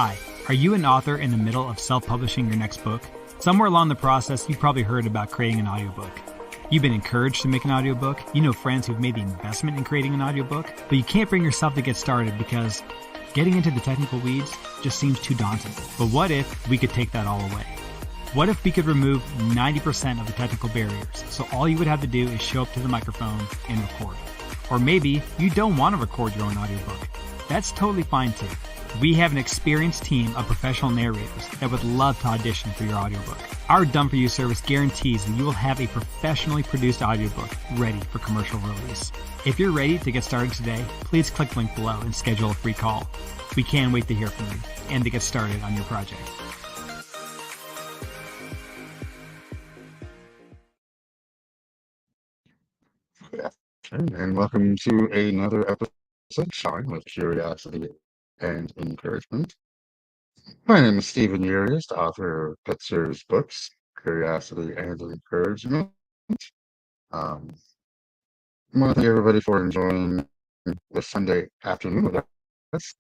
Hi, are you an author in the middle of self-publishing your next book? Somewhere along the process, you've probably heard about creating an audiobook. You've been encouraged to make an audiobook. You know friends who've made the investment in creating an audiobook, but you can't bring yourself to get started because getting into the technical weeds just seems too daunting. But what if we could take that all away? What if we could remove 90% of the technical barriers, so all you would have to do is show up to the microphone and record? Or maybe you don't want to record your own audiobook. That's totally fine too. We have an experienced team of professional narrators that would love to audition for your audiobook. Our Done For You service guarantees that you will have a professionally produced audiobook ready for commercial release. If you're ready to get started today, please click the link below and schedule a free call. We can't wait to hear from you and to get started on your project. And welcome to another episode of Shine with Curiosity and Encouragement. My name is Stephen Urias, author of Pitzer's books, Curiosity and Encouragement. I want to thank everybody for enjoying the Sunday afternoon with us.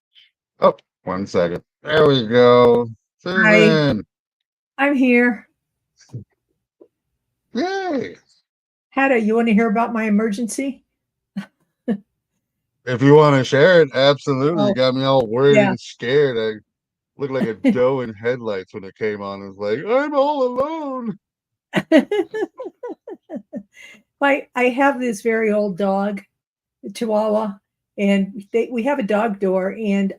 Oh, 1 second. There we go. Hi, Susan. I'm here. Yay. Hedda, you want to hear about my emergency? If you want to share it, absolutely. You Oh, got me all worried yeah. and scared. I looked like a doe in headlights when it came on. It was like, I'm all alone. I have this very old dog, Chihuahua, and we have a dog door, and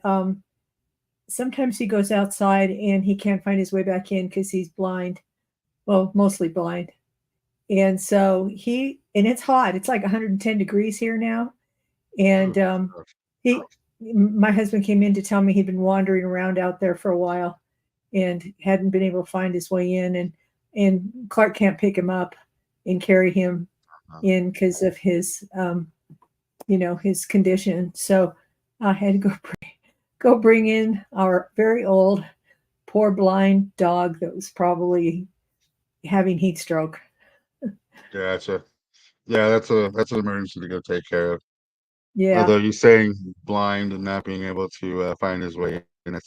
sometimes he goes outside and he can't find his way back in because he's blind. Well, mostly blind. And so and it's hot. It's like 110 degrees here now. And my husband came in to tell me he'd been wandering around out there for a while and hadn't been able to find his way in, and Clark can't pick him up and carry him in because of his his condition. So I had to go bring in our very old, poor blind dog that was probably having heat stroke. Gotcha. Yeah, that's an emergency to go take care of. Yeah. Although you're saying blind and not being able to find his way in,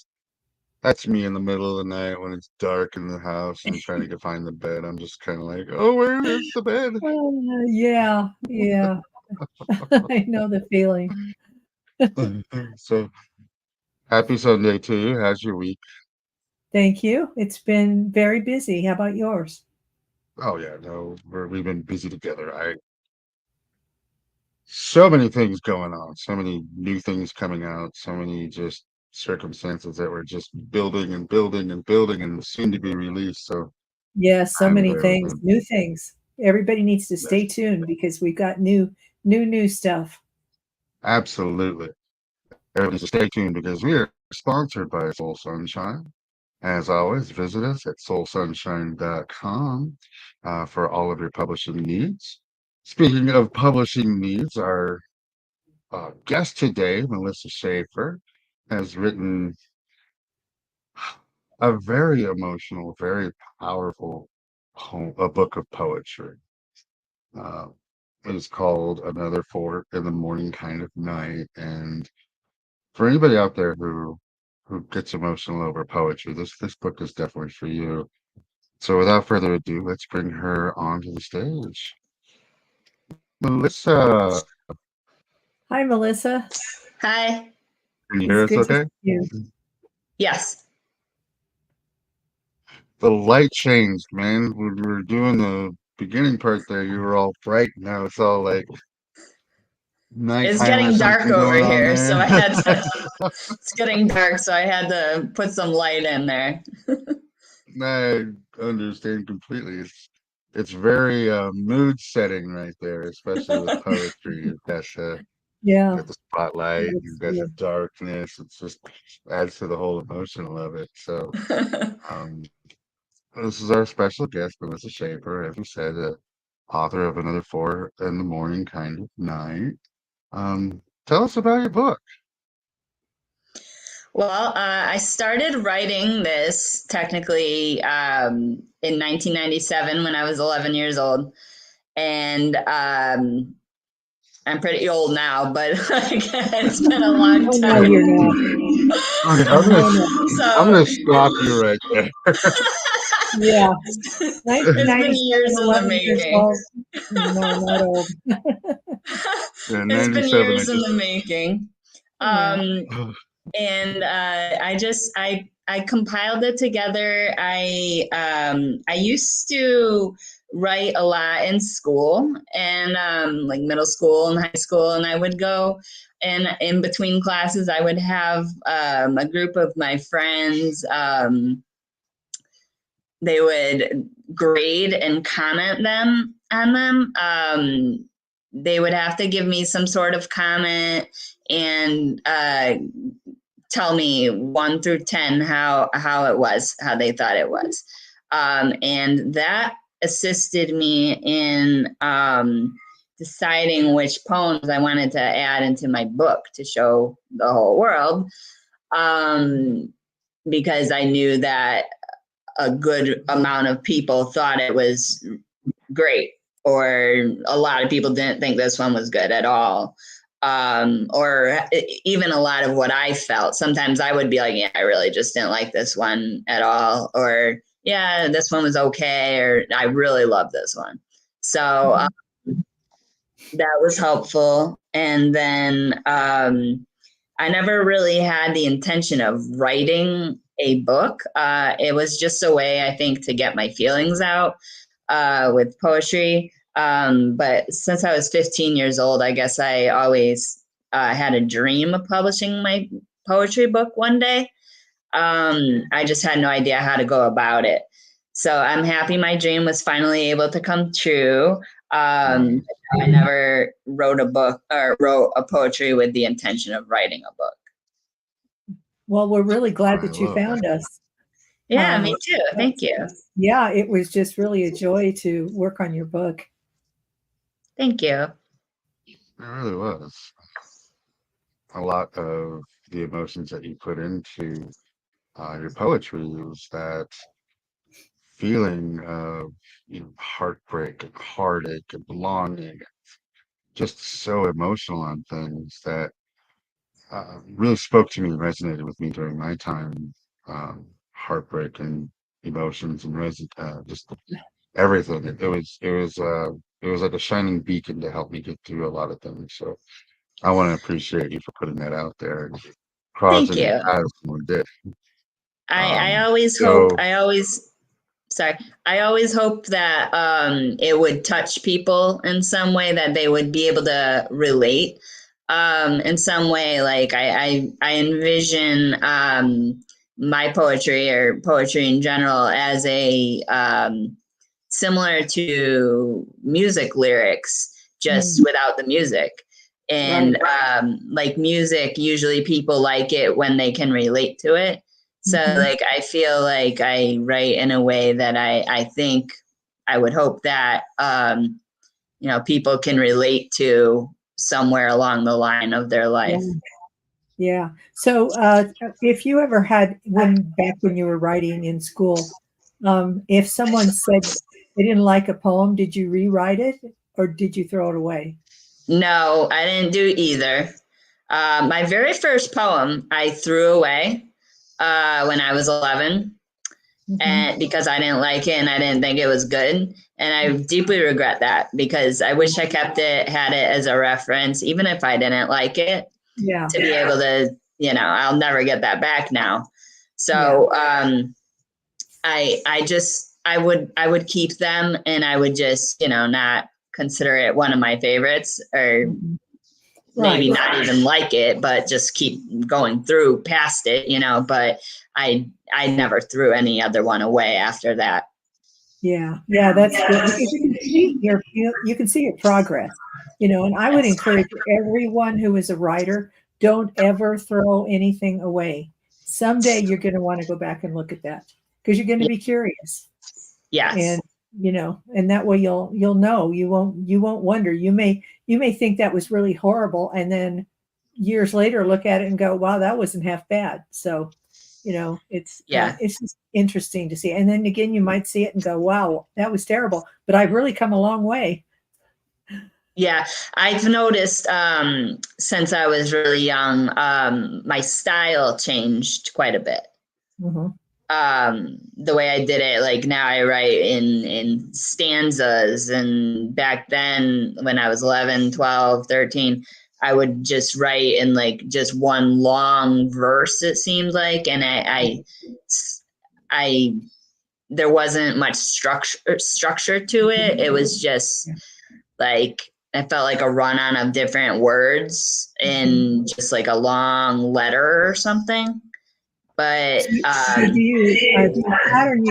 that's me in the middle of the night when it's dark in the house and trying to find the bed. I'm just kind of like, oh, where is the bed? Yeah. I know the feeling. So happy Sunday to you. How's your week? Thank you. It's been very busy. How about yours? Oh yeah, no, we've been busy together. So many things going on, so many new things coming out, so many just circumstances that we're just building and building and building and soon to be released. So Yes, so I'm many very things, new things. Everybody needs to stay tuned because we've got new stuff. absolutely. Everybody just stay tuned because we are sponsored by Soul Sunshine. As always, visit us at soulsunshine.com for all of your publishing needs. Speaking of publishing needs, our guest today, Melissa Shafer, has written a very emotional, very powerful a book of poetry. Uh, it is called Another 4 in the Morning Kind of Night. And for anybody out there who gets emotional over poetry, this book is definitely for you. So without further ado, let's bring her onto the stage. Melissa, Hi, Melissa. Hi. can you hear us Good to okay? see you. Yes. The light changed, man. When we were doing the beginning part there, you were all bright. Now it's all like It's nighttime or getting dark something over going on here, so I had there. to it's getting dark, so I had to put some light in there. I understand completely. It's very mood setting right there, especially with poetry. You've got Yeah. the spotlight, That's you've got the darkness. It just adds to the whole emotional of it. So um, this is our special guest, Melissa Shafer, as we said, author of Another 4 in the Morning Kind of Night. Tell us about your book. Well, I started writing this technically in 1997 when I was 11 years old. And I'm pretty old now, but like, it's been a long Oh no, time. you're not. Okay, No, no. I'm So gonna stop you right there. Yeah, it's been 97, years in the 11 years making. old. No, not old. Yeah, It's been 97. I years in the just. making. Yeah. Um, and I compiled it together. I used to write a lot in school and like middle school and high school, and I would go and in between classes I would have a group of my friends. They would grade and comment them on them. They would have to give me some sort of comment and tell me 1 through 10 how it was, how they thought it was, and that assisted me in deciding which poems I wanted to add into my book to show the whole world, because I knew that a good amount of people thought it was great, or a lot of people didn't think this one was good at all. Or even a lot of what I felt. Sometimes I would be like, yeah, I really just didn't like this one at all. Or, yeah, this one was okay. Or I really love this one. So that was helpful. And then I never really had the intention of writing a book. It was just a way, I think, to get my feelings out with poetry. But since I was 15 years old, I guess I always had a dream of publishing my poetry book one day. I just had no idea how to go about it. So I'm happy my dream was finally able to come true. I never wrote a book or wrote a poetry with the intention of writing a book. Well, we're really glad I that you love that. found us. Yeah, me too. Thank you. Yeah, it was just really a joy to work on your book. Thank you. It really was. A lot of the emotions that you put into your poetry was that feeling of heartbreak and heartache and belonging, just so emotional on things that really spoke to me and resonated with me during my time. Heartbreak and emotions and just everything. It was like a shining beacon to help me get through a lot of things. So I want to appreciate you for putting that out there and Thank crossing you. paths when we did. I always hope, So sorry, I always hope that it would touch people in some way, that they would be able to relate in some way. Like I envision my poetry or poetry in general as a similar to music lyrics, just without the music. And like music, usually people like it when they can relate to it. So like I feel like I write in a way that I think, I would hope that people can relate to somewhere along the line of their life. Yeah. Yeah. So if you ever had, back when you were writing in school, if someone said they didn't like a poem, did you rewrite it or did you throw it away? No, I didn't do either. My very first poem I threw away when I was 11, and because I didn't like it and I didn't think it was good. And I deeply regret that, because I wish I kept it, had it as a reference, even if I didn't like it, Yeah. to be able to, I'll never get that back now. So I would keep them, and I would just, not consider it one of my favorites, or maybe not even like it, but just keep going through past it, but I never threw any other one away after that. Yeah, that's good, because you can see your progress, and I would encourage everyone who is a writer, don't ever throw anything away. Someday you're going to want to go back and look at that, because you're going to be curious. Yes. And and that way you'll know, you won't wonder. You may think that was really horrible, and then years later look at it and go, wow, that wasn't half bad. So it's just interesting to see. And then again, you might see it and go, wow, that was terrible, but I've really come a long way. Yeah, I've noticed since I was really young, my style changed quite a bit. Mm-hmm. The way I did it, like now I write in stanzas, and back then when I was 11, 12, 13, I would just write in like just one long verse, it seemed like, and I there wasn't much structure to it. It was just like I felt like a run on of different words in just like a long letter or something. But So do you pattern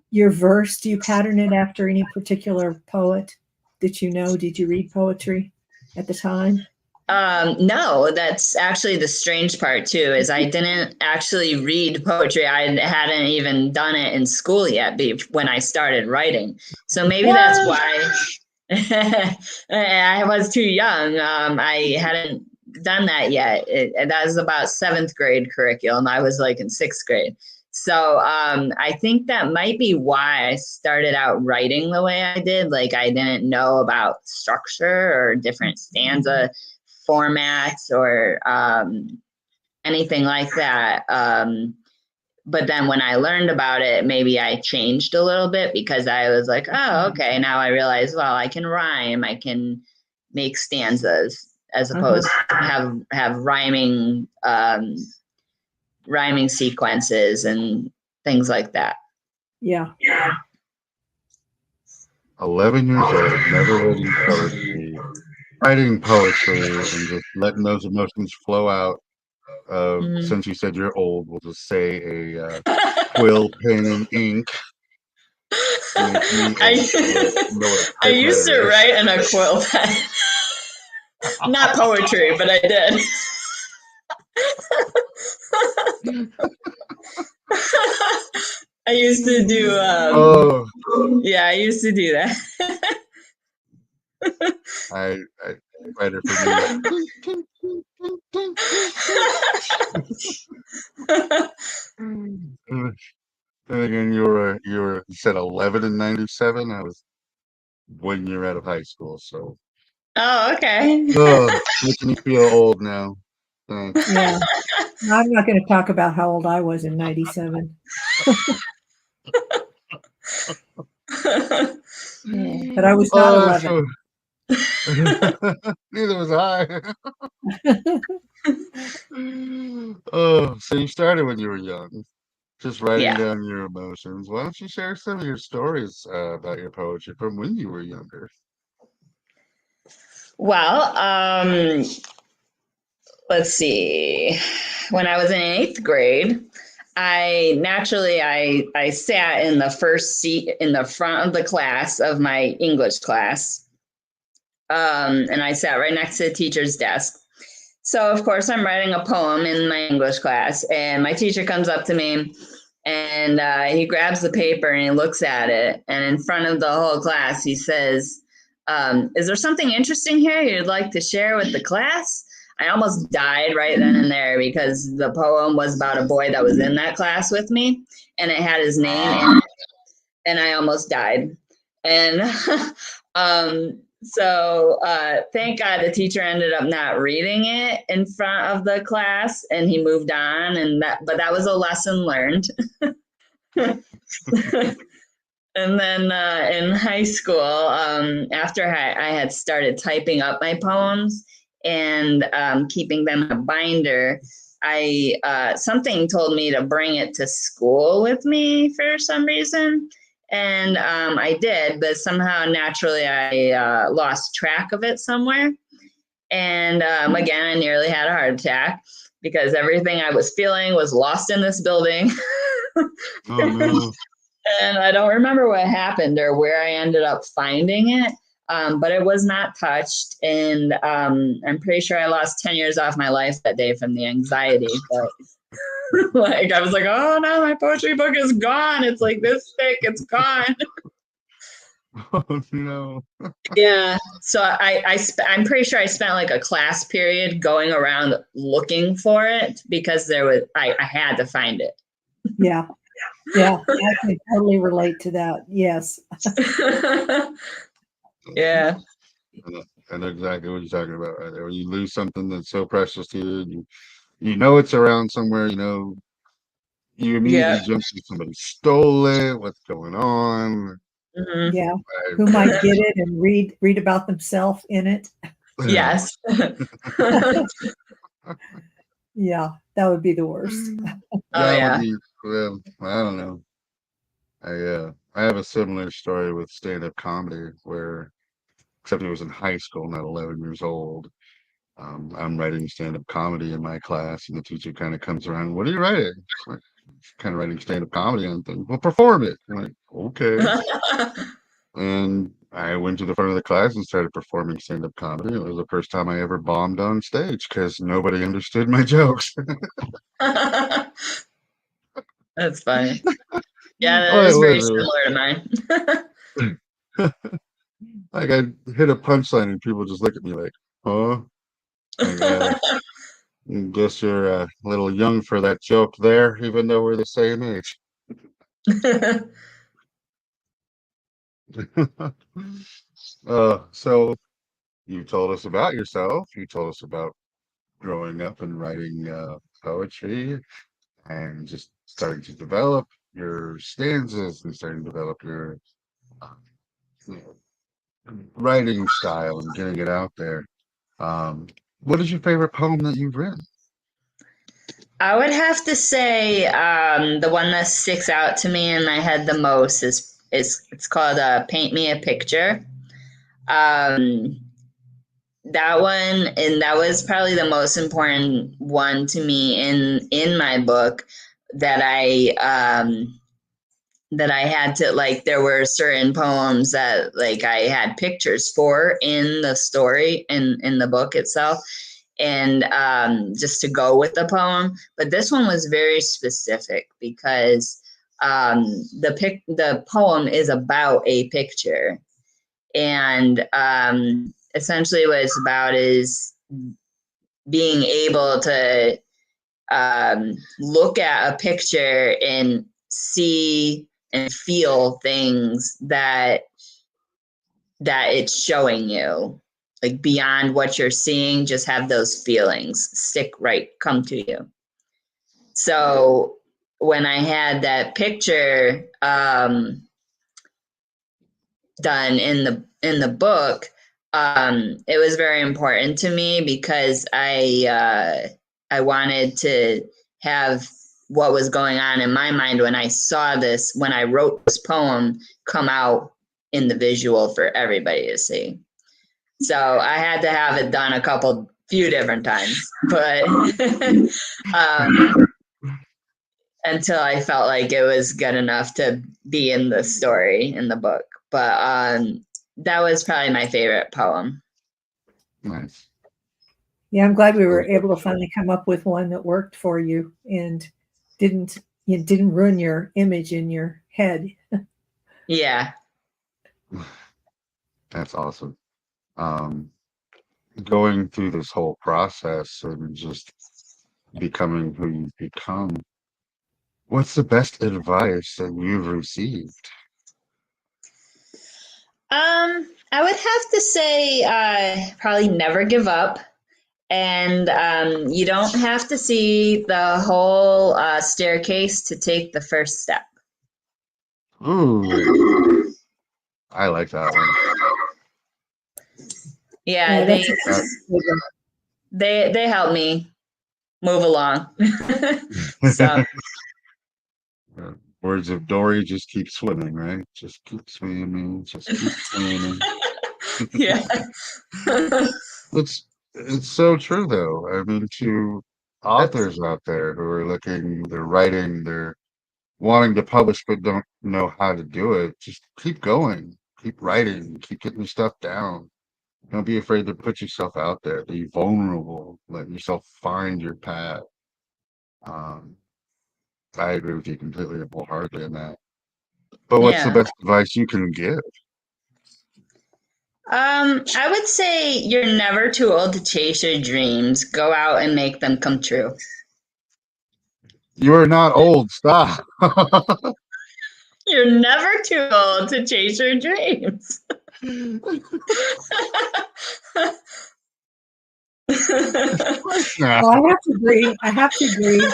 your verse? Do you pattern it after any particular poet that you know? Did you read poetry at the time? No, that's actually the strange part too, is I didn't actually read poetry. I hadn't even done it in school yet when I started writing. So maybe that's why I was too young. I hadn't done that yet. That was about seventh grade curriculum. I was like in sixth grade. So I think that might be why I started out writing the way I did. Like I didn't know about structure or different stanza formats or anything like that. But then when I learned about it, maybe I changed a little bit because I was like, oh, okay, now I realize, well, I can rhyme, I can make stanzas as opposed to have rhyming sequences and things like that. Yeah. 11 years old, never writing poetry, and just letting those emotions flow out. Since you said you're old, we'll just say a quill, pen, and ink. I used to write in a quill pen. Not poetry, but I did. I used to do, I used to do that. I write it for me. And again, you said 11 in 97. I was 1 year out of high school, so. Oh, okay. Making me feel old now. Thanks. Yeah. I'm not going to talk about how old I was in 97. But I was not 11. Neither was I. So you started when you were young, just writing down your emotions. Why don't you share some of your stories about your poetry from when you were younger? Well, let's see. When I was in eighth grade, I sat in the first seat in the front of the class of my English class. And I sat right next to the teacher's desk. So of course I'm writing a poem in my English class, and my teacher comes up to me and he grabs the paper and he looks at it, and in front of the whole class he says, is there something interesting here you'd like to share with the class? I almost died right then and there because the poem was about a boy that was in that class with me, and it had his name in it, and I almost died. And so thank God the teacher ended up not reading it in front of the class, and he moved on. But that was a lesson learned. And then in high school, after I had started typing up my poems and keeping them in a binder, something told me to bring it to school with me for some reason. And I did, but somehow naturally I lost track of it somewhere. And again, I nearly had a heart attack because everything I was feeling was lost in this building. Oh, no. And I don't remember what happened or where I ended up finding it, but it was not touched. And I'm pretty sure I lost 10 years off my life that day from the anxiety. But like I was like, oh no, my poetry book is gone. It's like this thick. It's gone. Oh no. Yeah. So I'm pretty sure I spent like a class period going around looking for it because I had to find it. Yeah. Yeah, I can totally relate to that. Yes. Yeah. I know exactly what you're talking about right there. When you lose something that's so precious to you, you know it's around somewhere, you Yeah. immediately jump to somebody stole it, what's going on. Hmm. Yeah. I, Who might get it and read about themselves in it. Yes. Yeah, that would be the worst. Oh that would yeah. be, well, I don't know. I have a similar story with stand-up comedy where, except it was in high school, not 11 years old. I'm writing stand-up comedy in my class, and the teacher kind of comes around. What are you writing? It's like, kind of writing stand-up comedy on things. Well, perform it. I'm like, okay. And I went to the front of the class and started performing stand-up comedy. It was the first time I ever bombed on stage because nobody understood my jokes. That's funny. Yeah, that Oh, it is very was. similar to mine. Like I hit a punchline and people just look at me like, huh? Like, guess you're a little young for that joke there, even though we're the same age. So you told us about yourself. You told us about growing up and writing poetry and just starting to develop your stanzas and starting to develop your uh, you writing style and getting it out there. Um, what is your favorite poem that you've written? I would have to say the one that sticks out to me in my head the most is it's called "Paint Me a Picture." Um, that one, and that was probably the most important one to me in my book that I had to like. There were certain poems that like I had pictures for in the story in the book itself, and just to go with the poem. But this one was very specific because the poem is about a picture, and essentially what it's about is being able to look at a picture and see and feel things that it's showing you, like beyond what you're seeing, just have those feelings come to you. So when I had that picture done in the book, it was very important to me because I wanted to have what was going on in my mind when I wrote this poem come out in the visual for everybody to see. So I had to have it done few different times, but um, until I felt like it was good enough to be in the story in the book. But that was probably my favorite poem. Nice. Yeah, I'm glad we were able to finally come up with one that worked for you and didn't ruin your image in your head. Yeah. That's awesome. Um, Going through this whole process and just becoming who you've become, what's the best advice that you've received? I would have to say probably never give up. And you don't have to see the whole staircase to take the first step. Ooh, I like that one. Yeah, Yeah, they that's a Uh, good one. they help me move along. So uh, words of Dory, just keep swimming, right? Just keep swimming, just keep swimming. yeah. It's so true though. I mean, to authors out there who are looking, they're writing, they're wanting to publish but don't know how to do it, just keep going, keep writing, keep getting your stuff down. Don't be afraid to put yourself out there. Be vulnerable. Let yourself find your path. Um, I agree with you completely and wholeheartedly in that. But what's the Yeah. best advice you can give? I would say you're never too old to chase your dreams. Go out and make them come true. You are not old. Stop. You're never too old to chase your dreams. Nah. Well, I have to agree. I have to agree.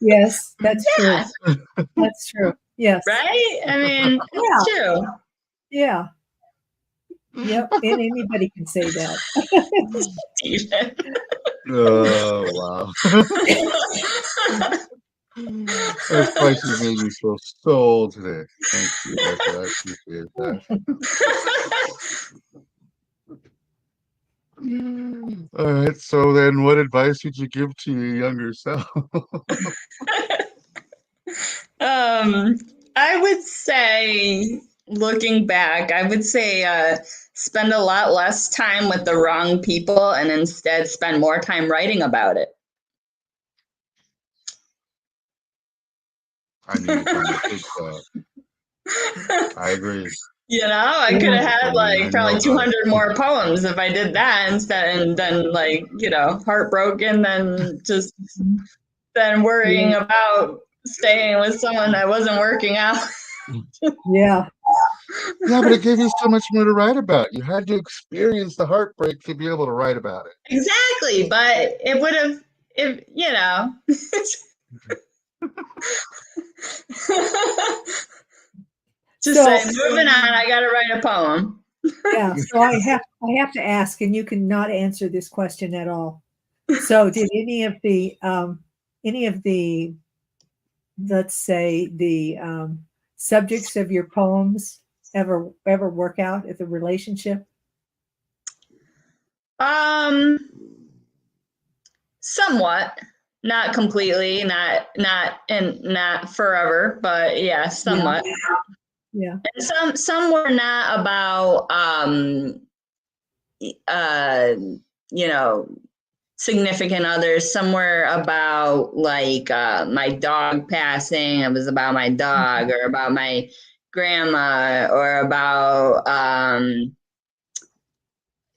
Yes, that's true. Yeah, That's true. Yes. right? I mean, it's true. Yeah. Yep. And anybody can say that. Steven. Oh, wow. That spicy made me feel so old today. Thanks, you, Becca. I appreciate that. All right. So then, what advice would you give to your younger self? I would say, looking back, I would say spend a lot less time with the wrong people and instead spend more time writing about it. I need to kind of take that. I agree. You know, I could have had I mean, I like know probably about it. 200 more poems if I did that instead, and then like, you know, heartbroken, then just then worrying about staying with someone that wasn't working out. Yeah. Yeah, but it gave you so much more to write about. You had to experience the heartbreak to be able to write about it. Exactly, but it would have, if you know. Just So say, moving on, I got to write a poem. yeah, so I have to ask, and you cannot answer this question at all. So did any of the let's say the subjects of your poems ever work out at the relationship? Um, somewhat, not completely, not forever, but yeah, somewhat. Yeah. And some were not about uh you know, significant others. Some were about like my dog passing. It was about my dog or about my grandma or about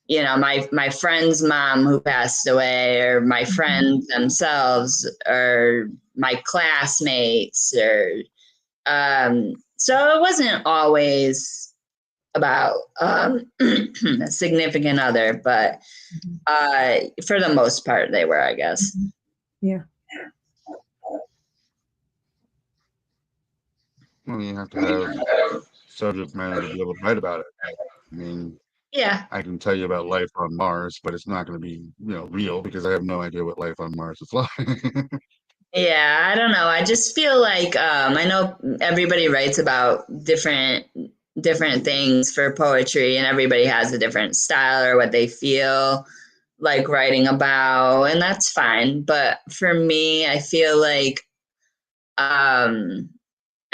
you know, my friend's mom who passed away, or my friends themselves, or my classmates, or so it wasn't always about a significant other, but for the most part they were, I guess. Yeah. Well, you have to have subject matter to be able to write about it. I mean, Yeah. I can tell you about life on Mars, but it's not going to be, real because I have no idea what life on Mars is like. Yeah, I don't know. I just feel like I know everybody writes about different things for poetry, and everybody has a different style or what they feel like writing about, and that's fine. But for me, I feel like I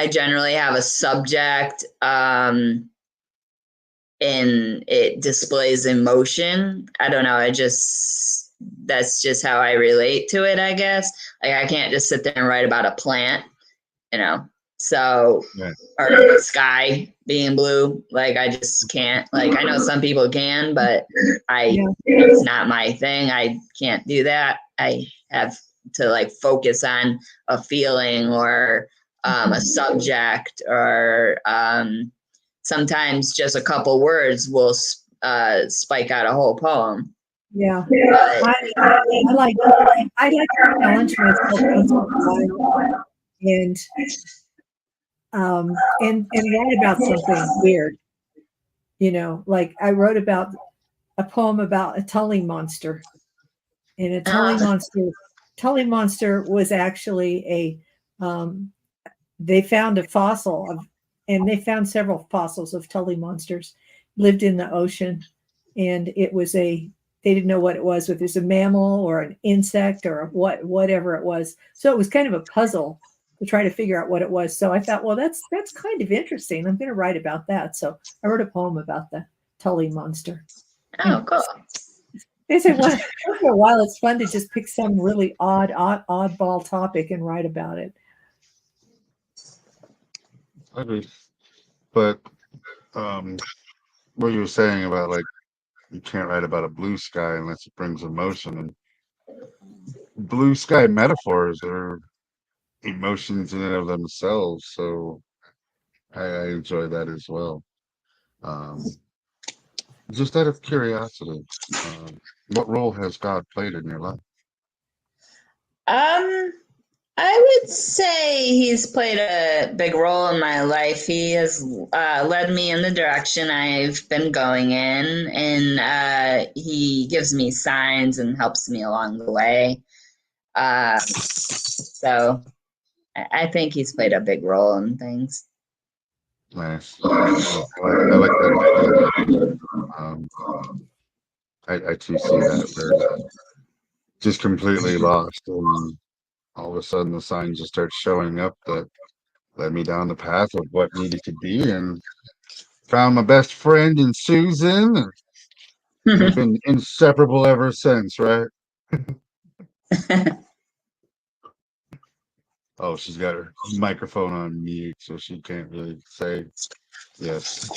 generally have a subject, and it displays emotion. I don't know. That's just how I relate to it, I guess. Like I can't just sit there and write about a plant, you know. So Yeah. or the sky being blue. Like I just can't. Like I know some people can, but it's not my thing. I can't do that. I have to like focus on a feeling or a subject, or sometimes just a couple words will spike out a whole poem. Yeah. But, I like to challenge myself once in a while and and write about something weird. Like I wrote about a poem about a Tully monster. And a Tully monster was actually they found a fossil of, and they found several fossils of Tully monsters, lived in the ocean, and they didn't know what it was, whether it's a mammal or an insect or whatever it was. So it was kind of a puzzle to try to figure out what it was. So I thought, well, that's kind of interesting. I'm going to write about that. So I wrote a poem about the Tully monster. oh, cool. They say once in a while it's fun to just pick some really oddball topic and write about it. I agree. But what you were saying about like you can't write about a blue sky unless it brings emotion, and blue sky metaphors are emotions in and of themselves. So I enjoy that as well. Um, Just out of curiosity, what role has God played in your life? Um, I would say he's played a big role in my life. He has led me in the direction I've been going in, and he gives me signs and helps me along the way. So I think he's played a big role in things. Nice. I like that idea. Um, I too see that where just completely lost, and all of a sudden the sign just starts showing up that led me down the path of what needed to be, and found my best friend in Susan, and we've been inseparable ever since, right? Oh, she's got her microphone on mute, so she can't really say yes.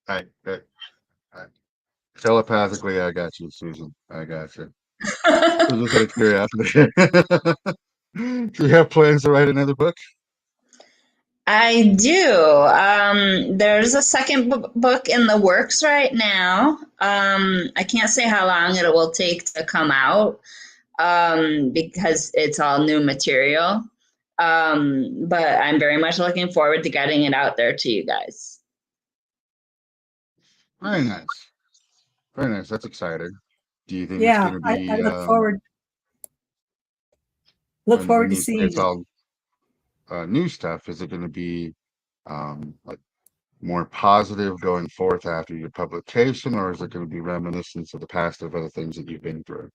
I, I telepathically, I got you, Susan. I got you. So just out of curiosity, do you have plans to write another book? I do. There's a second book in the works right now. I can't say how long it will take to come out because it's all new material. But I'm very much looking forward to getting it out there to you guys. Very nice. Very nice. That's exciting. Do you think it's Yeah, going to I be look forward when to you say seeing it's it. all new stuff? Is it going to be like more positive going forth after your publication, or is it going to be reminiscence of the past of other things that you've been through?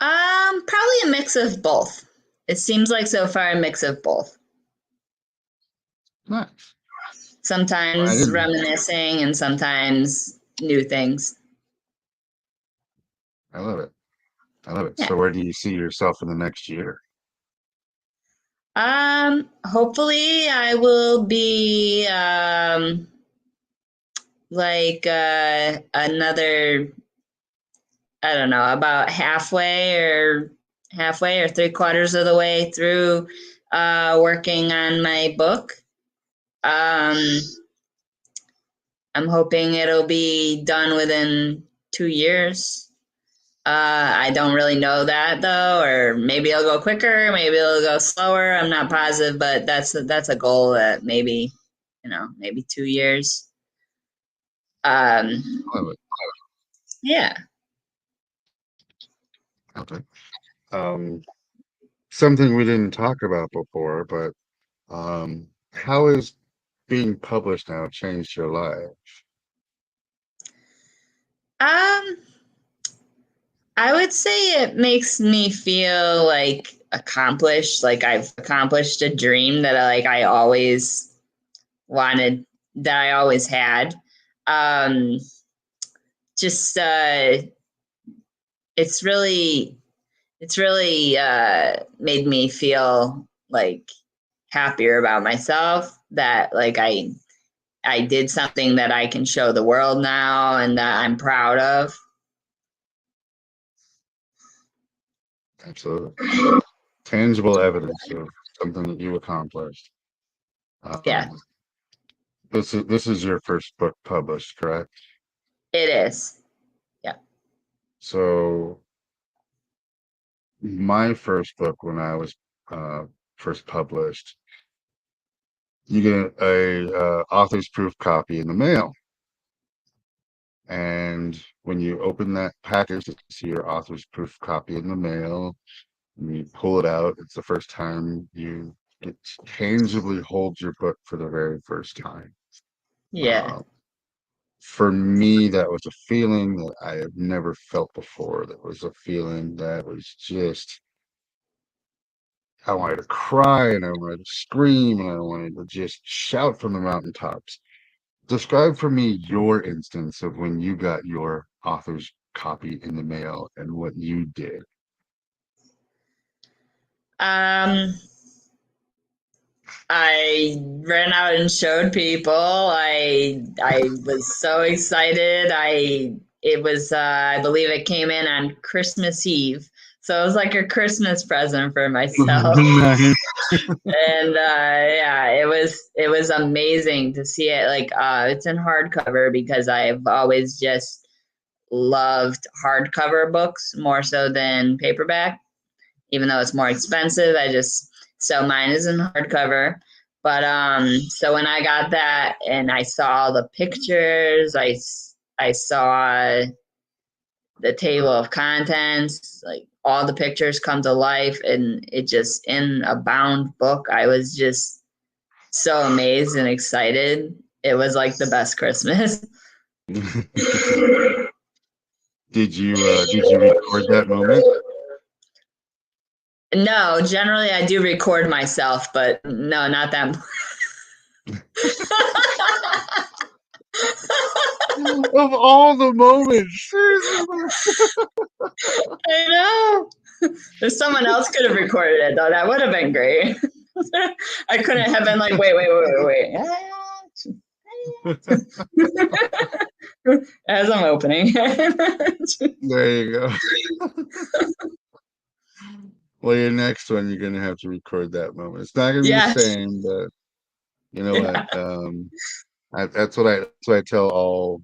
Probably a mix of both. It seems like so far a mix of both. Nice. I Sometimes didn't. reminiscing and sometimes new things. I love it. I love it. Yeah. So, where do you see yourself in the next year? Hopefully I will be like another, I don't know, about halfway or three quarters of the way through working on my book. Um, I'm hoping it'll be done within 2 years. I don't really know that though, or maybe it'll go quicker, maybe it'll go slower. I'm not positive, but that's a goal that maybe, maybe 2 years. Um, I love it. yeah. Okay. Um, Something we didn't talk about before, but how has being published now changed your life? Um, I would say it makes me feel like accomplished, like I've accomplished a dream that I always wanted, that I always had. Um, just it's really made me feel like happier about myself, that like I did something that I can show the world now and that I'm proud of. Absolutely. Tangible evidence of something that you accomplished. Yeah, Um, this is your first book published, correct? it is. Yeah. So my first book, when I was first published, you get a author's proof copy in the mail, and when you open that package to see your author's proof copy in the mail, and you pull it out, it's the first time you get to tangibly hold your book for the very first time. Yeah. Uh, for me, that was a feeling that I have never felt before. That was a feeling that was just, I wanted to cry and I wanted to scream and I wanted to just shout from the mountaintops. Describe for me your instance of when you got your author's copy in the mail and what you did. Um, I ran out and showed people. I was so excited. I believe it came in on Christmas Eve. So it was like a Christmas present for myself. Nice. And yeah, it was amazing to see it. Like it's in hardcover because I've always just loved hardcover books more so than paperback, even though it's more expensive. So mine is in hardcover. But so when I got that and I saw the pictures, I saw the table of contents, like all the pictures come to life, and it just in a bound book. I was just so amazed and excited. It was like the best Christmas. Did you record that moment? No, generally I do record myself, but no, not that. Of all the moments. I know. If someone else could have recorded it, though, that would have been great. I couldn't have been like, wait. As I'm opening. There you go. Well, your next one, you're gonna have to record that moment. It's not gonna be the Yes. same, but you know Yeah. what? That's what I tell all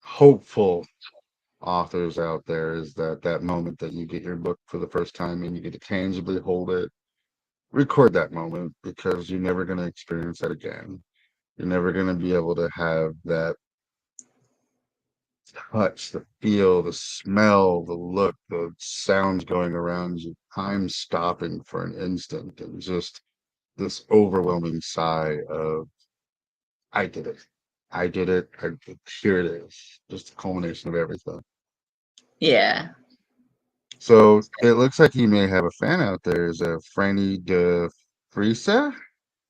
hopeful authors out there is that moment that you get your book for the first time and you get to tangibly hold it. Record that moment because you're never gonna experience that again. You're never gonna be able to have that touch, the feel, the smell, the look, the sounds going around you, time stopping for an instant, and just this overwhelming sigh of, I did it. I did it. Here it is. Just a culmination of everything. Yeah. So it looks like you may have a fan out there. Is a Franny de Frisa?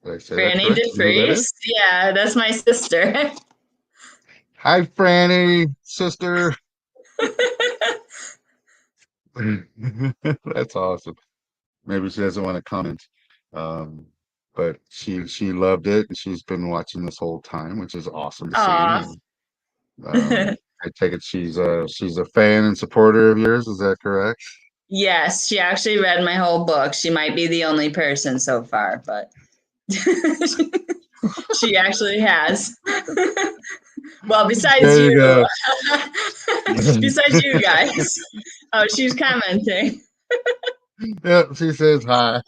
Did I say that Franny correct? You know who that is? DeFreeze. Yeah, that's my sister. Hi, Franny, sister. That's awesome. Maybe she doesn't want to comment. Um, but she loved it and she's been watching this whole time, which is awesome to see. Aw. And I take it she's a fan and supporter of yours, is that correct? Yes, she actually read my whole book. She might be the only person so far, but she actually has. Well, besides There you you, go. besides you guys. Oh, she's commenting. Yep, she says hi.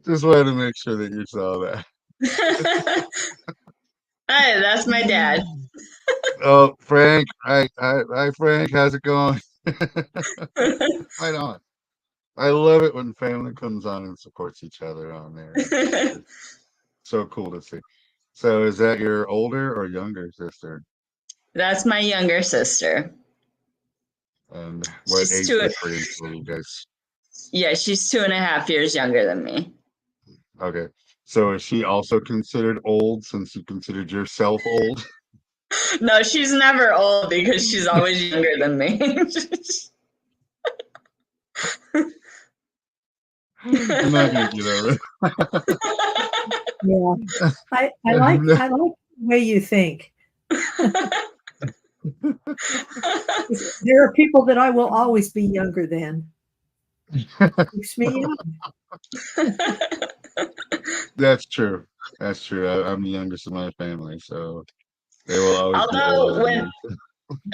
Just wanted to make sure that you saw that. Hey, that's my dad. Oh, Frank. Hi, Frank. How's it going? Right on. I love it when family comes on and supports each other on there. It's so cool to see. So, is that your older or younger sister? That's my younger sister. And what She's age two. difference are you guys? Yeah, she's 2.5 years younger than me. Okay. So, is she also considered old since you considered yourself old? No, she's never old because she's always younger than me. I'm not gonna get over it. Yeah. I like the way you think. There are people that I will always be younger than. Keeps me young. That's true. That's true. I'm the youngest of my family, so they will always be older Although than me.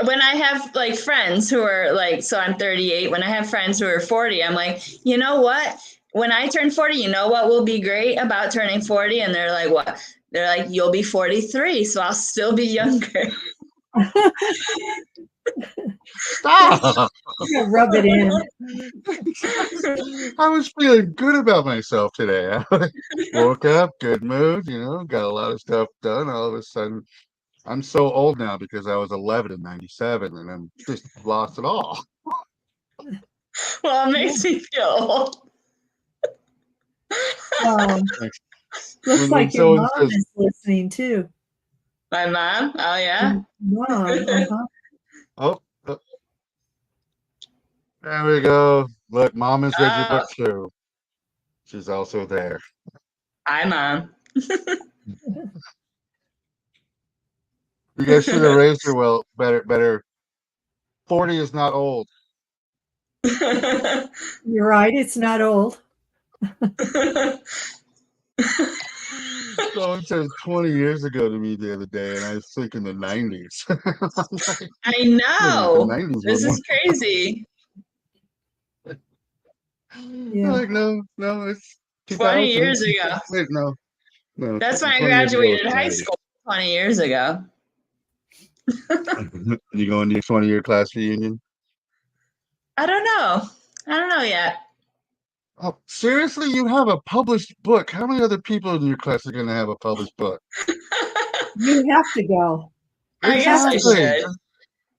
when I have like friends who are like, so I'm 38, when I have friends who are 40, I'm like, you know what? When I turn 40, you know what will be great about turning 40? And they're like, what? They're like, you'll be 43, so I'll still be younger. Stop! You're gonna rub it in. I was feeling good about myself today. I woke up, good mood, got a lot of stuff done. All of a sudden, I'm so old now because I was 11 in 97 and I'm just lost it all. Well, it makes me feel old. Looks When like your someone mom says, is listening too. My mom? Oh, yeah. Mom, oh, there we go. Look, mom has read your book too. She's also there. Hi, Mom. You guys should have raised her well. Better. 40 is not old. You're right. It's not old. Someone said 20 years ago to me the other day, and I was thinking the 90s. I'm like, I the know. 90s This was is crazy. Yeah. like, no, it's 20 2000. years ago. Wait, no, That's when I 20 years ago was graduated high 90. school 20 years ago. You going to your 20-year class reunion? I don't know. I don't know yet. Oh, seriously? You have a published book. How many other people in your class are going to have a published book? You have to go. I guess I Exactly. should.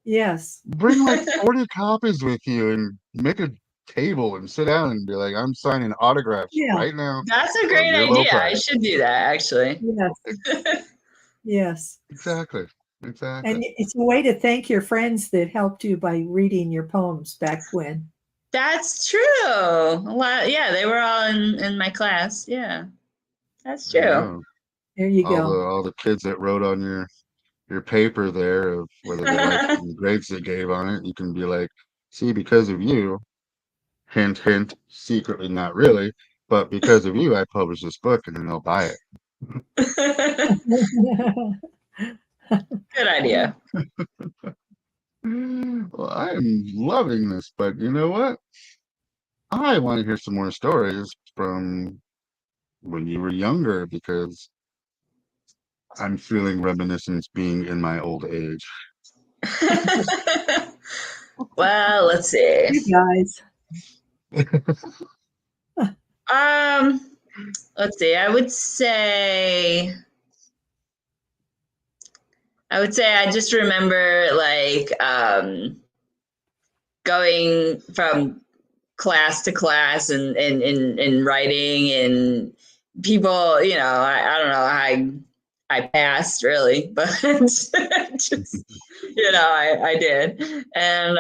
Yes. Bring like 40 copies with you and make a table and sit down and be like, I'm signing autographs Yeah. right now That's a for great your low idea. I price. should do that, actually. Yes. Yes. Exactly. And it's a way to thank your friends that helped you by reading your poems back when. That's true. A lot, yeah, they were all in my class. Yeah, that's There you true. go. There you All go. the kids that wrote on your paper there of whether they liked it and the grades they gave on it, you can be like, see, because of you, hint, hint, secretly, not really, but because of you, I published this book, and then they'll buy it. Good idea. Well, I'm loving this, but you know what? I want to hear some more stories from when you were younger because I'm feeling reminiscence being in my old age. Well, let's see. You guys. Let's see. I just remember like going from class to class and writing, and people, I don't know, I passed really, but just, I did. And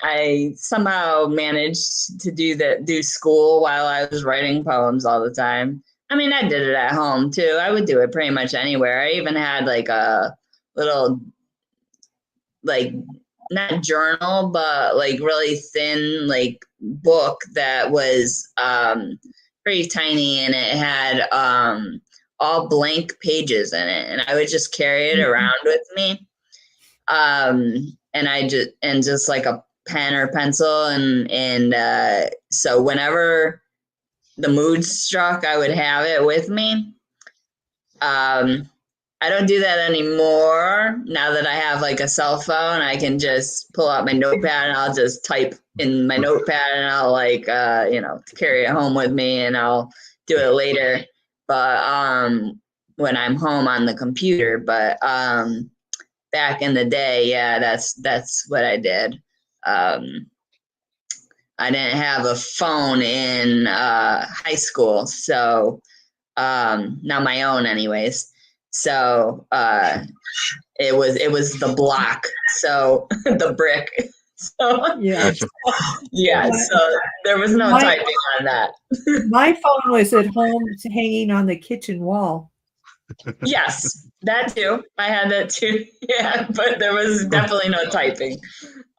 I somehow managed to do school while I was writing poems all the time. I mean, I did it at home too. I would do it pretty much anywhere. I even had like a little, like, not journal, but like really thin, like, book that was pretty tiny, and it had all blank pages in it, and I would just carry it around with me, and just like a pen or pencil, and so whenever the mood struck, I would have it with me. I don't do that anymore. Now that I have like a cell phone, I can just pull out my notepad and I'll just type in my notepad, and I'll like, carry it home with me, and I'll do it later. But when I'm home on the computer, but back in the day, yeah, that's what I did. I didn't have a phone in high school, so not my own anyways. So it was the block, so the brick. So Yeah. yeah, so there was no typing on that. My phone was at home hanging on the kitchen wall. Yes, that too. I had that too. Yeah, but there was definitely no typing.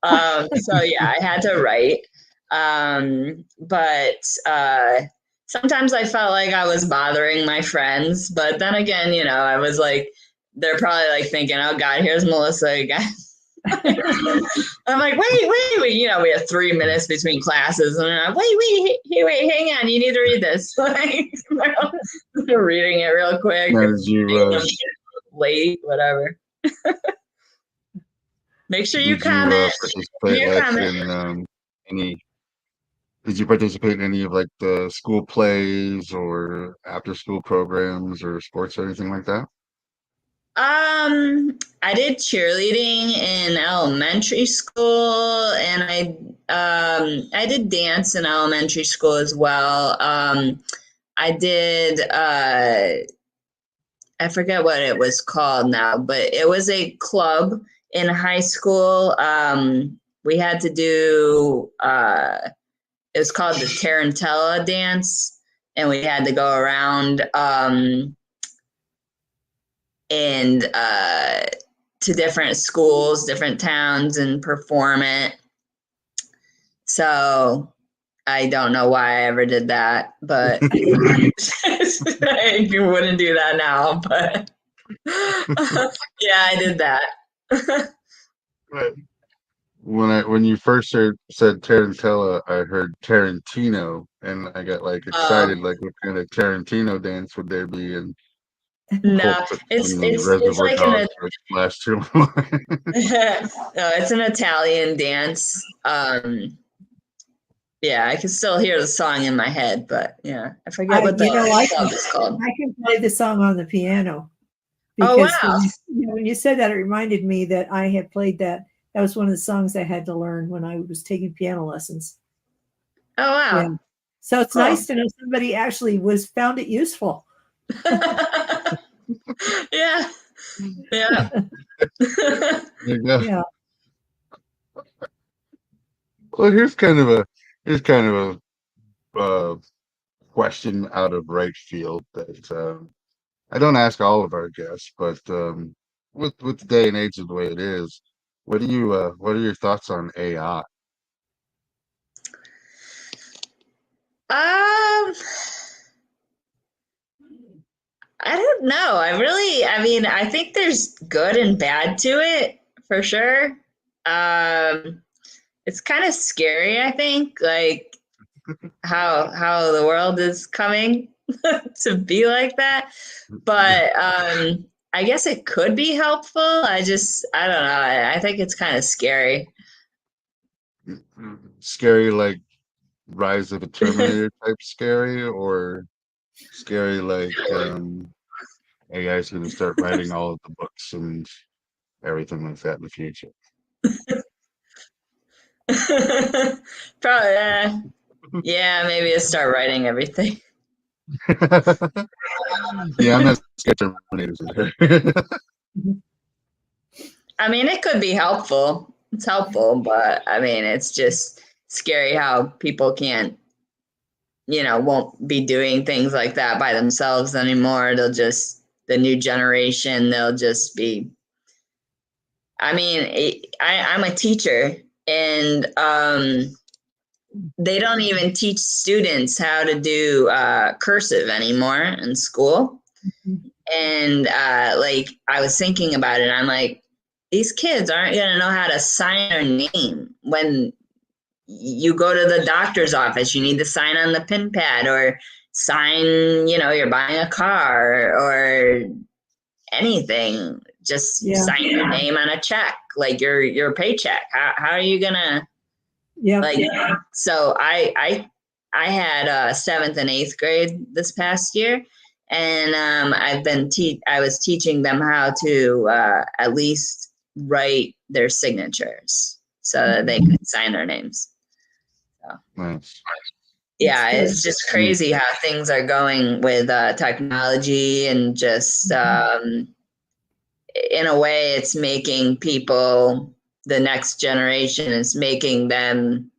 So yeah, I had to write. But sometimes I felt like I was bothering my friends, but then again, I was like, they're probably like thinking, oh God, here's Melissa again. I'm like, wait. We have 3 minutes between classes, and I'm like, wait, hang on, you need to read this. Like, reading it real quick. As you, Late, whatever. Make sure you did comment. did you participate in any of like the school plays or after school programs or sports or anything like that? I did cheerleading in elementary school, and I did dance in elementary school as well. I did I forget what it was called now, but it was a club in high school. We had to do it was called the Tarantella dance, and we had to go around and to different schools, different towns, and perform it. So I don't know why I ever did that, but I wouldn't do that now. But yeah, I did that. Right. When you first said Tarantella, I heard Tarantino, and I got like excited. Like, what kind of Tarantino dance would there be? And No, Pulp it's Fiction, it's it's Reservoir like an Dogs, or Last Two Line. no, it's an Italian dance. Yeah, I can still hear the song in my head, but yeah, I forget what the club is called. I can play the song on the piano Oh because wow! when you said that, it reminded me that I had played that. That was one of the songs I had to learn when I was taking piano lessons. Oh wow! Yeah. So it's Cool. nice to know somebody actually found it useful. Yeah, yeah. There you go. Yeah. Well, here's kind of a question out of right field that I don't ask all of our guests, but with the day and age of the way it is, what are your thoughts on AI? Um, I don't know. I mean, I think there's good and bad to it for sure. It's kind of scary, I think, like how the world is coming to be like that. But I guess it could be helpful. I don't know. I think it's kind of scary. Scary like Rise of the Terminator type scary, or scary like AI is going to start writing all of the books and everything like that in the future. Probably, yeah, maybe I start writing everything. Yeah, I'm not scared of Terminators either. I mean, it could be helpful. It's helpful, but I mean, it's just scary how people can't, won't be doing things like that by themselves anymore. The new generation, they'll just be, I mean, I'm a teacher, and they don't even teach students how to do cursive anymore in school. And like, I was thinking about it, I'm like, these kids aren't going to know how to sign their name when you go to the doctor's office. You need to sign on the pin pad, or sign, you're buying a car or anything. Just sign your name on a check, like your paycheck. How are you gonna? Yeah. Like, so I had 7th and 8th grade this past year, and I was teaching them how to at least write their signatures so that they could sign their names. So, Nice. yeah, it's just crazy how things are going with technology, and just in a way, it's making people, the next generation is making them,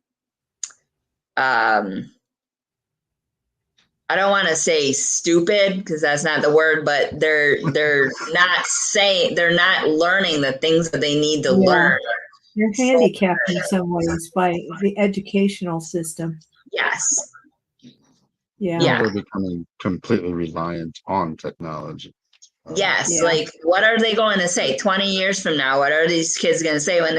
I don't want to say stupid because that's not the word, but they're not learning the things that they need to learn. They're handicapped in some ways by the educational system. Yes. Yeah. Well, they're becoming completely reliant on technology. Yes. Like, what are they going to say 20 years from now? What are these kids going to say when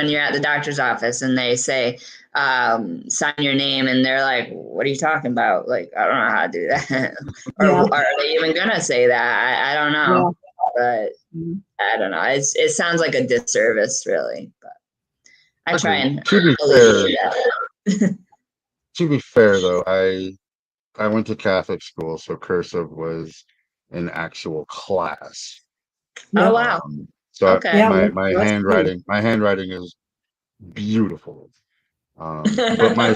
you're at the doctor's office and they say, sign your name, and they're like, what are you talking about? Like, I don't know how to do that. Or are they even going to say that? I don't know. But I don't know. It sounds like a disservice, really. But I try and to be fair, though, I went to Catholic school, so cursive was an actual class. Oh wow! So okay. my handwriting is beautiful, but my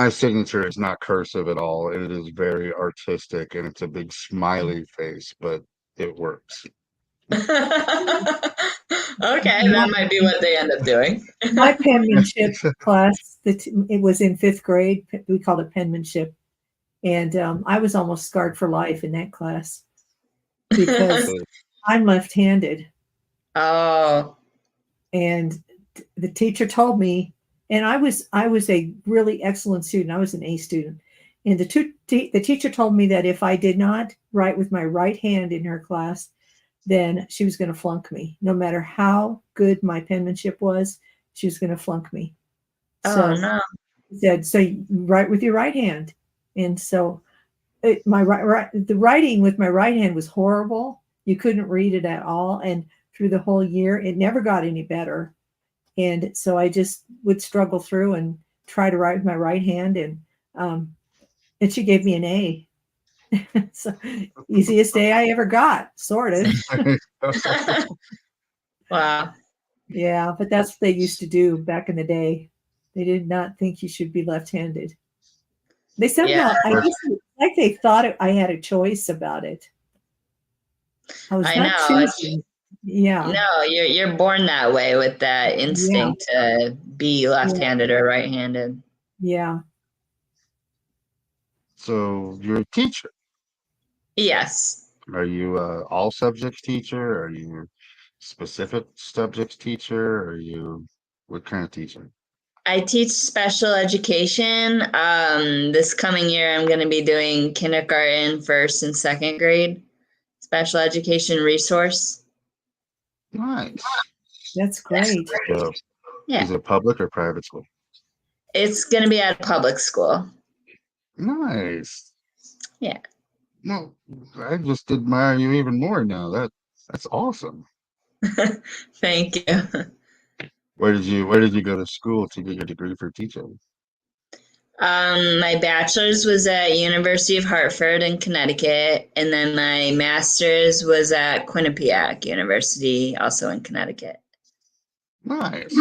signature is not cursive at all, and it is very artistic, and it's a big smiley face, but it works. Okay, that might be what they end up doing. My penmanship class, it was in 5th grade. We called it penmanship. And I was almost scarred for life in that class because I'm left-handed. Oh, And the teacher told me, and I was a really excellent student. I was an A student. And the teacher told me that if I did not write with my right hand in her class, then she was going to flunk me. No matter how good my penmanship was, she was going to flunk me. oh So no. he said, so you write with your right hand. And so the writing with my right hand was horrible. You couldn't read it at all. And through the whole year, it never got any better. And so I just would struggle through and try to write with my right hand. And she gave me an A. So easiest A I ever got, sort of. Wow. Yeah, but that's what they used to do back in the day. They did not think you should be left-handed. They somehow, Yeah, I guess, like they thought I had a choice about it. I was I not know. choosing. Yeah, No, you're born that way with that yeah, instinct to be yeah, left-handed or right-handed. yeah. So you're a teacher. Yes. Are you a all subjects teacher? Are you specific subjects teacher? Are you what kind of teacher? I teach special education. This coming year, I'm going to be doing kindergarten, first and second grade special education resource. Nice. That's great. So, Yeah, is it public or private school? it's going to be at a public school. Nice. Yeah. No, I just admire you even more now. That's awesome. Thank you. Where did you go to school to get your degree for teaching? My bachelor's was at University of Hartford in Connecticut, and then my master's was at Quinnipiac University, also in Connecticut. Nice.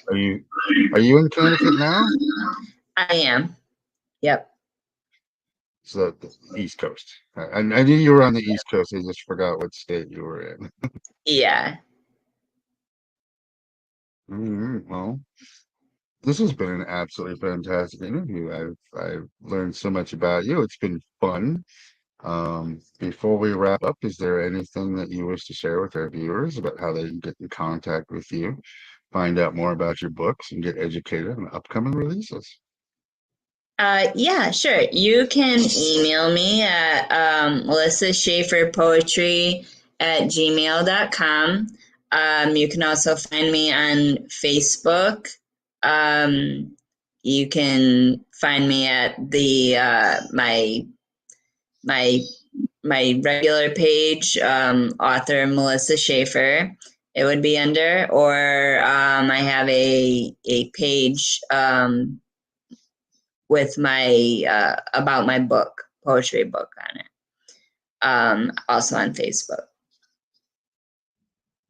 Are you in Connecticut now? I am. Yep. So the East Coast. I knew you were on the East Coast. I just forgot what state you were in. Yeah. Well, this has been an absolutely fantastic interview. I've learned so much about you. It's been fun. Before we wrap up, is there anything that you wish to share with our viewers about how they can get in contact with you, find out more about your books, and get educated on upcoming releases? Yeah, sure. You can email me at Melissa Shafer Poetry at gmail.com. You can also find me on Facebook. You can find me at the my my regular page, author Melissa Shafer. It would be under, or I have a page with my about my book, poetry book on it. Also on Facebook.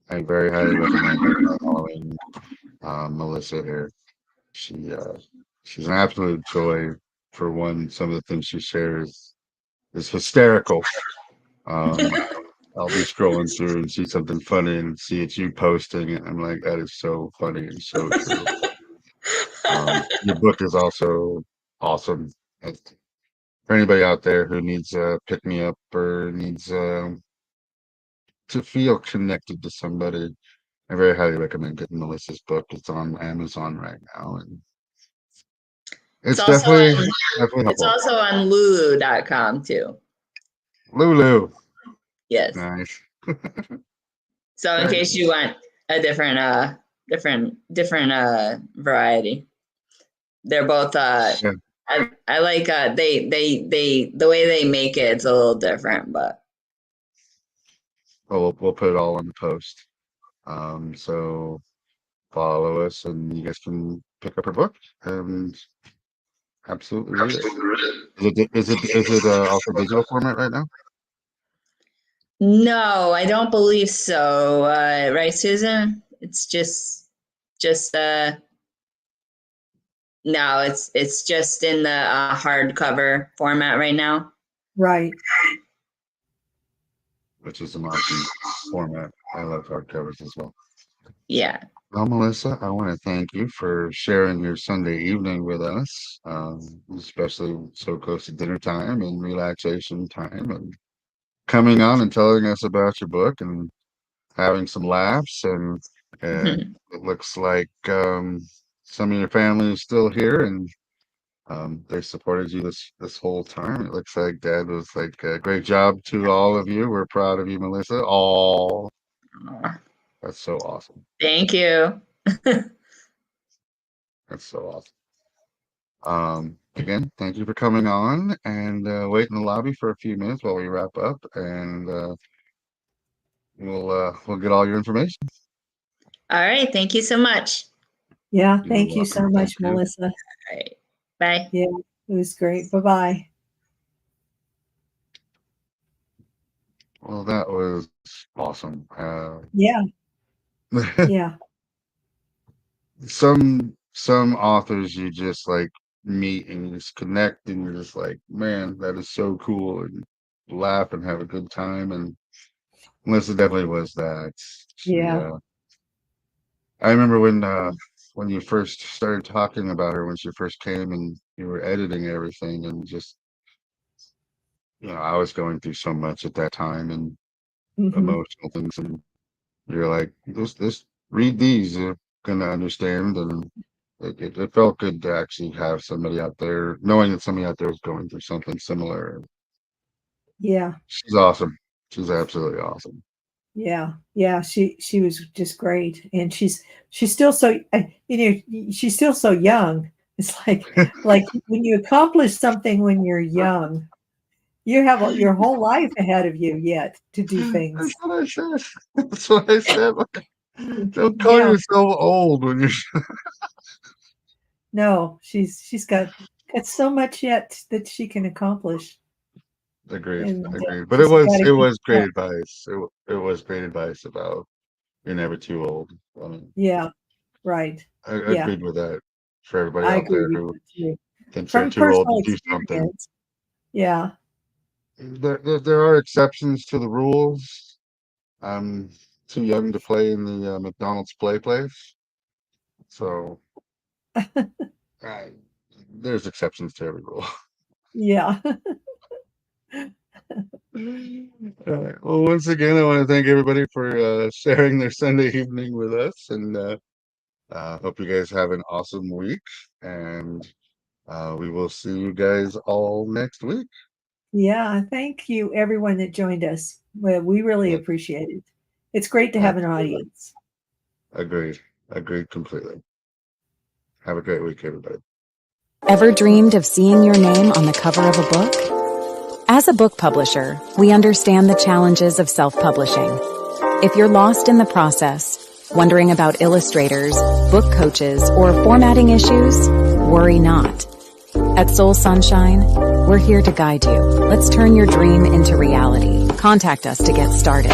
I very highly recommend following Melissa here. She she's an absolute joy. For one, some of the things she shares is hysterical. Um, I'll be scrolling through and see something funny and see it's you posting it. I'm like, that is so funny and so true. Your book is also awesome. For anybody out there who needs a pick me up or needs to feel connected to somebody, I very highly recommend getting Melissa's book. It's on Amazon right now, and It's it's also definitely on definitely it's helpful. also on Lulu.com too. Lulu, Yes. nice. So in Great. case you want a different variety. They're both Yeah. I like they the way they make it, it's a little different, but Well, we'll put it all in the post. So follow us, and you guys can pick up her book and absolutely read it. Is it also digital format right now? no, I don't believe so. Right, Susan? It's just no, it's just in the hardcover format right now. Right. Which is an awesome format. I love hardcovers as well. Yeah. Well, Melissa, I want to thank you for sharing your Sunday evening with us, especially so close to dinner time and relaxation time, and coming on and telling us about your book and having some laughs, and it looks like some of your family is still here, and they supported you this whole time. It looks like Dad was like a great job to all of you. We're proud of you, Melissa. Oh, that's so awesome. Thank you. That's so awesome. Again, thank you for coming on, and wait in the lobby for a few minutes while we wrap up, and we'll get all your information. All right. Thank you so much. Yeah, You're thank you so welcome. much, Thank you. Melissa. All right. Bye. Yeah, it was great. Bye-bye. Well, that was awesome. Yeah, yeah, some authors you just like meet and you just connect, and you're just like, man, that is so cool, and laugh and have a good time. And Melissa definitely was that. She yeah, I remember when you first started talking about her, when she first came and you were editing everything, and just, I was going through so much at that time, and hmm, emotional things, and you're like, this read these, you're gonna understand. And it felt good to actually have somebody out there, knowing that somebody out there is going through something similar. yeah, She's awesome. She's absolutely awesome. yeah, yeah. She was just great, and she's still so she's still so young. It's like when you accomplish something when you're young, you have your whole life ahead of you yet to do things. That's what I said. That's what I said. Don't call Yeah, yourself old when you're no, she's got so much yet that she can accomplish, agreed, and agreed. But it just was got to it keep was great going. advice. It was great advice about you're never too old. I mean, Yeah, right. I Yeah, agreed with that for everybody I out agree there with who that too. thinks they're From too old to personal do something. experience. Yeah, There are exceptions to the rules. I'm too young to play in the McDonald's play place, so uh, there's exceptions to every rule. yeah, All right. Well, once again, I want to thank everybody for sharing their Sunday evening with us, and hope you guys have an awesome week. And we will see you guys all next week. yeah. Thank you, everyone that joined us. Well, we really Yeah, appreciate it. It's great to have an absolutely. audience. Agreed. Agreed completely. Have a great week, everybody. Ever dreamed of seeing your name on the cover of a book? As a book publisher, we understand the challenges of self-publishing. If you're lost in the process, wondering about illustrators, book coaches, or formatting issues, worry not. At Soul Sunshine, we're here to guide you. Let's turn your dream into reality. Contact us to get started.